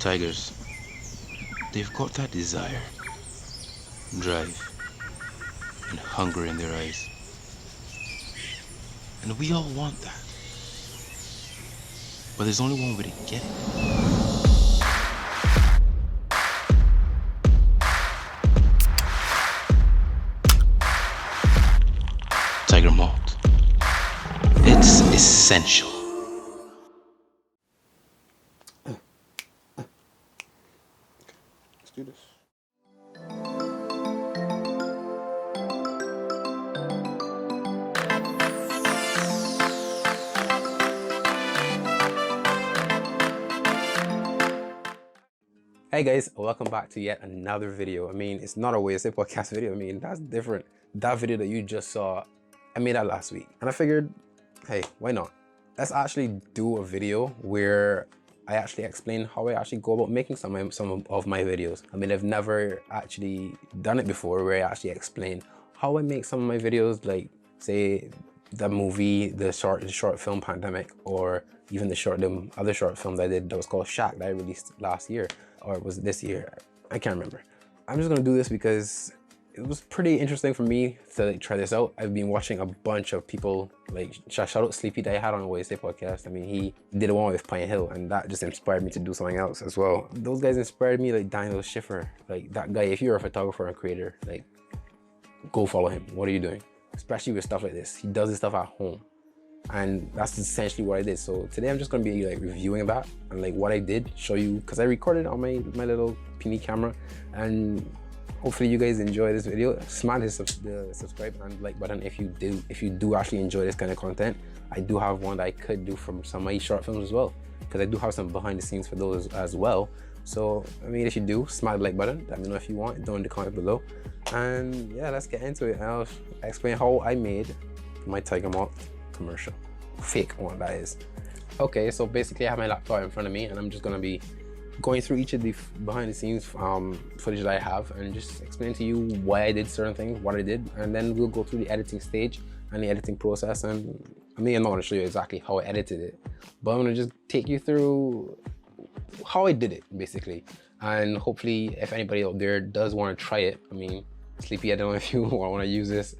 Tigers, they've got that desire, drive, and hunger in their eyes. And we all want that. But there's only one way to get it. Tiger Malt. It's essential. Let's do this. Hey guys, welcome back to yet another video. I mean, it's not a way to say podcast video. I mean, that's different. That video that you just saw, I made that last week. And I figured, hey, why not? Let's actually do a video where I actually explain how I actually go about making some of my videos. I mean, I've never actually done it before where I actually explain how I make some of my videos, like say the movie, the short film Pandemic, or even the other short film that I did that was called Shack that I released last year, or was it this year? I can't remember. I'm just gonna do this because it was pretty interesting for me to like, try this out. I've been watching a bunch of people, like shout out Sleepy that I had on the Wednesday podcast. I mean, he did one with Pine Hill, and that just inspired me to do something else as well. Those guys inspired me, like Daniel Schiffer, like that guy. If you're a photographer and creator, like go follow him. What are you doing? Especially with stuff like this. He does this stuff at home. And that's essentially what I did. So today I'm just gonna be like reviewing that and like what I did, show you, because I recorded on my little puny camera, and hopefully you guys enjoy this video. Smash the subscribe and like button if you do actually enjoy this kind of content. I do have one that I could do from some of my short films as well, because I do have some behind the scenes for those as well. So I mean, if you do, smash the like button. Let me know if you want, down in the comment below. And yeah, let's get into it, and I'll explain how I made my Tiger Malt commercial. Fake one, that is. Okay, so basically I have my laptop in front of me, and I'm just gonna be going through each of the behind the scenes footage that I have and just explain to you why I did certain things, what I did, and then we'll go through the editing stage and the editing process. And I mean, I'm not gonna show you exactly how I edited it, but I'm gonna just take you through how I did it basically. And hopefully if anybody out there does want to try it, I mean, Sleepy, I don't know if you want to use this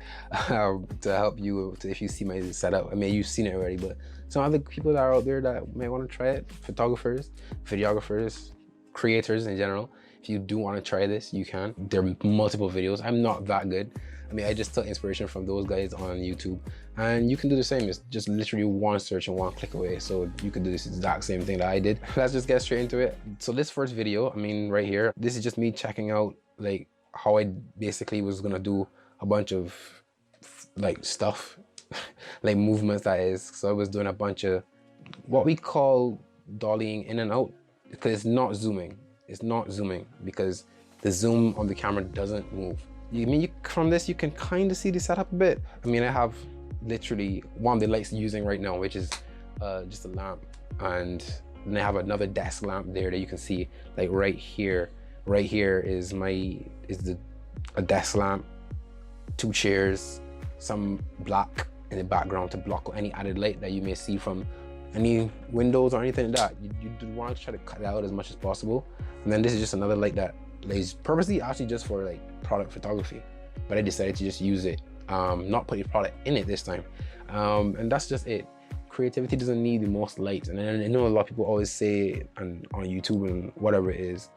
to help you if you see my setup. I mean, you've seen it already, but some other people that are out there that may want to try it, photographers, videographers, creators in general, if you do want to try this, you can. There are multiple videos. I'm not that good. I mean, I just took inspiration from those guys on YouTube, and you can do the same. It's just literally one search and one click away. So you can do this exact same thing that I did. Let's just get straight into it. So this first video, I mean, right here, this is just me checking out like how I basically was gonna do a bunch of like stuff, like movements that is. So I was doing a bunch of what we call dollying in and out, because it's not zooming. It's not zooming because the zoom on the camera doesn't move. From this, you can kind of see the setup a bit. I mean, I have literally one of the lights using right now, which is just a lamp. And then I have another desk lamp there that you can see, like right here. Right here is a desk lamp, 2 chairs, some black in the background to block any added light that you may see from any windows or anything like that. You do want to try to cut that out as much as possible. And then this is just another light that lays purposely actually just for like product photography, but I decided to just use it, not put the product in it this time. And that's just it. Creativity doesn't need the most light. And I know a lot of people always say on YouTube and whatever it is,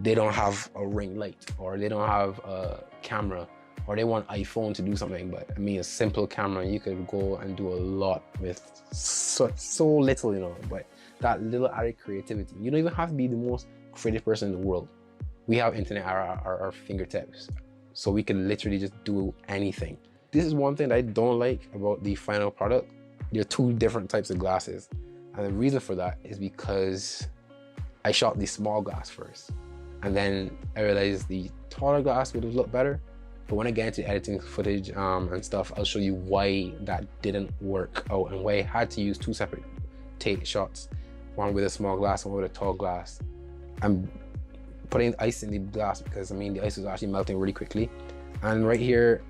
they don't have a ring light, or they don't have a camera, or they want iPhone to do something. But I mean, a simple camera, you could go and do a lot with so little, you know. But that little added creativity, you don't even have to be the most creative person in the world. We have internet at our fingertips, so we can literally just do anything. This is one thing that I don't like about the final product. There are 2 different types of glasses, and the reason for that is because I shot the small glass first, and then I realized the taller glass would have looked better. But when I get into editing footage and stuff, I'll show you why that didn't work out and why I had to use 2 separate take shots, one with a small glass, one with a tall glass. I'm putting ice in the glass because I mean the ice was actually melting really quickly. And right here,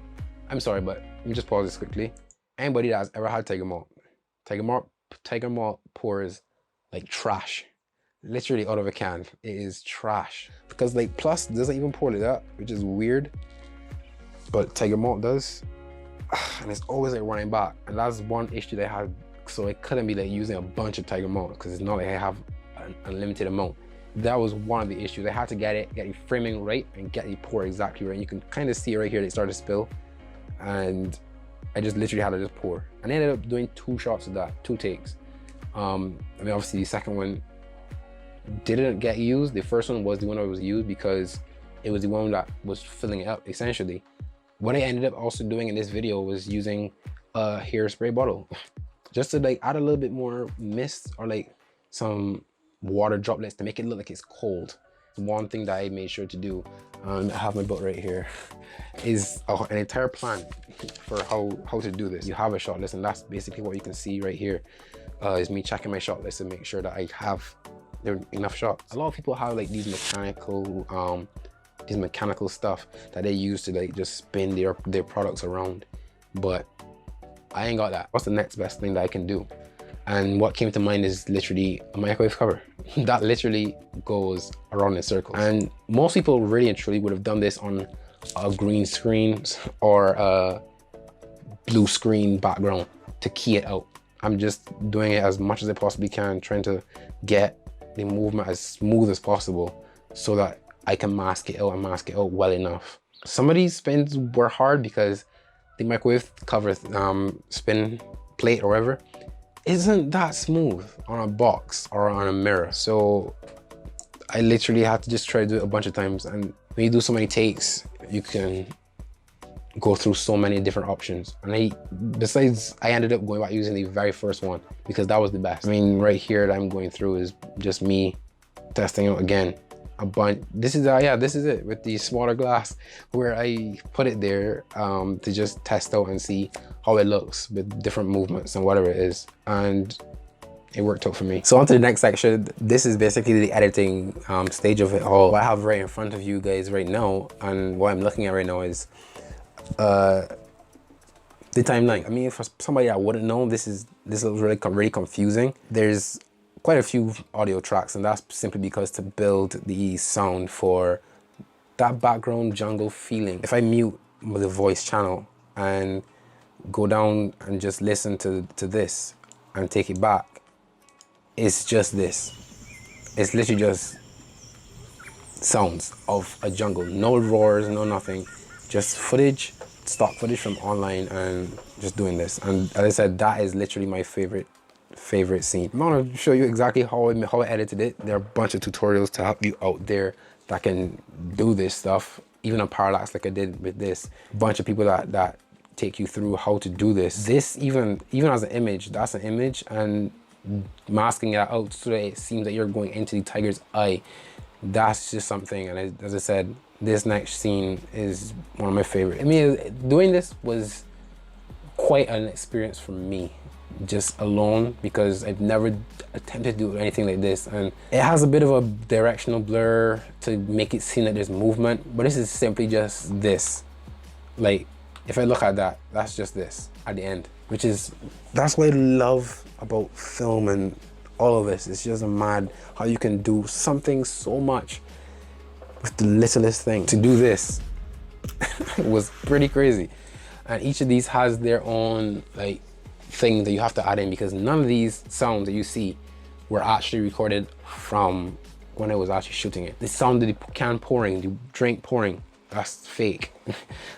I'm sorry, but let me just pause this quickly. Anybody that has ever had Tiger Malt pours like trash. literally out of a can. It is trash because like Plus doesn't even pour it up, which is weird, but Tiger Malt does. And it's always like running back, and that's one issue they had. So it couldn't be like using a bunch of Tiger Malt because it's not like I have an unlimited amount. That was one of the issues. I had to get the framing right and get the pour exactly right. And you can kind of see right here, it started to spill, and I just literally had to just pour. And I ended up doing 2 shots of that, 2 takes. I mean, obviously the second one didn't get used. The first one was the one that was used because it was the one that was filling it up essentially. What I ended up also doing in this video was using a hairspray bottle just to like add a little bit more mist or like some water droplets to make it look like it's cold. One thing that I made sure to do, I have my book right here, is an entire plan for how to do this. You have a shot list, and that's basically what you can see right here, is me checking my shot list and make sure that I have enough shots. A lot of people have like these mechanical stuff that they use to like just spin their products around, but I ain't got that. What's the next best thing that I can do? And what came to mind is literally a microwave cover that literally goes around in circles. And most people really and truly would have done this on a green screen or a blue screen background to key it out. I'm just doing it as much as I possibly can, trying to get the movement as smooth as possible so that I can mask it out and mask it out well enough. Some of these spins were hard because the microwave cover spin plate or whatever isn't that smooth on a box or on a mirror. So I literally had to just try to do it a bunch of times. And when you do so many takes, you can go through so many different options. And besides, I ended up going back using the very first one because that was the best. I mean, right here that I'm going through is just me testing out again a bunch. This is it with the smaller glass where I put it there to just test out and see how it looks with different movements and whatever it is, and it worked out for me. So on to the next section. This is basically the editing stage of it all. What I have right in front of you guys right now and what I'm looking at right now is the timeline. I mean, for somebody that wouldn't know, this looks really confusing. There's quite a few audio tracks, and that's simply because to build the sound for that background jungle feeling. If I mute the voice channel and go down and just listen to this and take it back, it's just this. It's literally just sounds of a jungle. No roars, no nothing. Just footage, stock footage from online, and just doing this. And as I said, that is literally my favorite scene. I'm gonna show you exactly how I edited it. There are a bunch of tutorials to help you out there that can do this stuff, even a parallax like I did with this. A bunch of people that take you through how to do this. This even as an image, that's an image, and masking it out so that it seems that you're going into the tiger's eye, that's just something. And as I said, this next scene is one of my favorite. I mean, doing this was quite an experience for me, just alone, because I've never attempted to do anything like this, and it has a bit of a directional blur to make it seem like there's movement, but this is simply just this. Like, if I look at that, that's just this at the end, that's what I love about film and all of this. It's just mad how you can do something so much with the littlest thing. To do this was pretty crazy, and each of these has their own like thing that you have to add in, because none of these sounds that you see were actually recorded from when I was actually shooting it. The sound of the can pouring, the drink pouring, that's fake.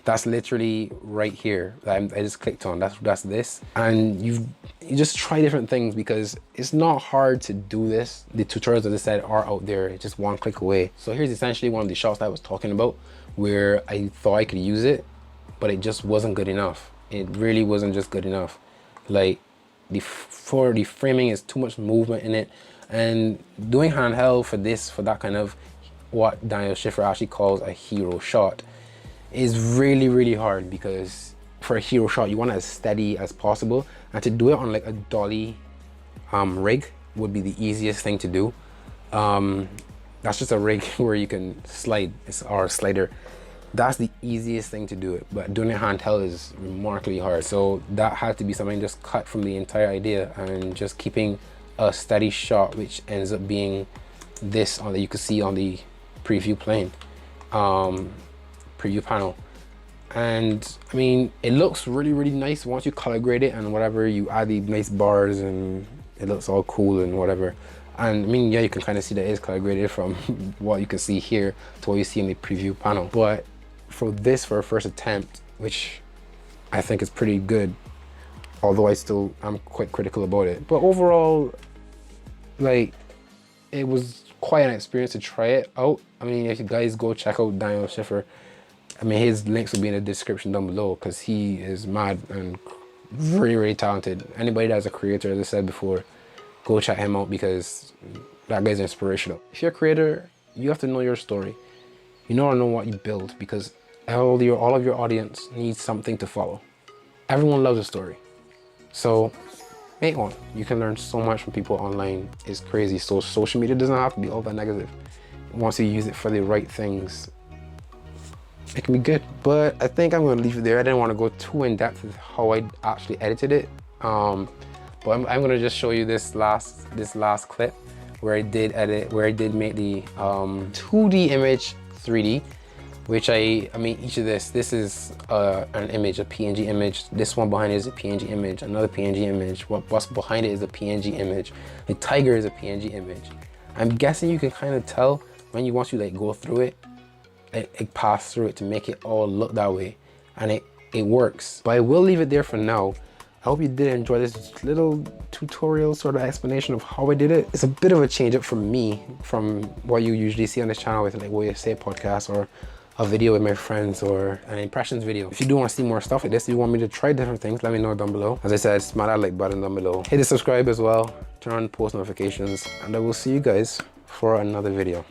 That's literally right here that I just clicked on. That's this. And you just try different things, because it's not hard to do this. The tutorials, as I said, are out there, just one click away. So here's essentially one of the shots that I was talking about where I thought I could use it, but it just wasn't good enough. It really wasn't just good enough. Like, the framing is too much movement in it, and doing handheld for that kind of what Daniel Schiffer actually calls a hero shot is really, really hard, because for a hero shot you want it as steady as possible, and to do it on like a dolly rig would be the easiest thing to do. That's just a rig where you can slide, or a slider. That's the easiest thing to do it, but doing it handheld is remarkably hard. So that had to be something just cut from the entire idea, and just keeping a steady shot, which ends up being this on that you can see on the preview plane, preview panel. And I mean, it looks really, really nice once you color grade it and whatever, you add the nice bars and it looks all cool and whatever. And I mean, yeah, you can kind of see that it's color graded from what you can see here to what you see in the preview panel. But for this, for a first attempt, which I think is pretty good, although I'm quite critical about it. But overall, like, it was quite an experience to try it out. I mean, if you guys go check out Daniel Schiffer, I mean, his links will be in the description down below because he is mad and very, very talented. Anybody that's a creator, as I said before, go check him out because that guy's inspirational. If you're a creator, you have to know your story. You know what you build, because all of your audience needs something to follow. Everyone loves a story. So make one. You can learn so much from people online. It's crazy. So social media doesn't have to be all that negative. Once you use it for the right things, it can be good. But I think I'm gonna leave it there. I didn't want to go too in depth with how I actually edited it. But I'm gonna just show you this last clip where I did make the 2D image 3D, which I mean, each of this is an image, a PNG image. This one behind it is a PNG image, another PNG image. What's behind it is a PNG image. The tiger is a PNG image. I'm guessing you can kind of tell once you like go through it, it passed through it to make it all look that way, and it works. But I will leave it there for now. I hope you did enjoy this little tutorial sort of explanation of how I did it. It's a bit of a change up for me from what you usually see on this channel with like What You Say podcast or a video with my friends or an impressions video. If you do want to see more stuff like this, if you want me to try different things, let me know down below. As I said, smash that like button down below. Hit the subscribe as well, turn on post notifications, and I will see you guys for another video.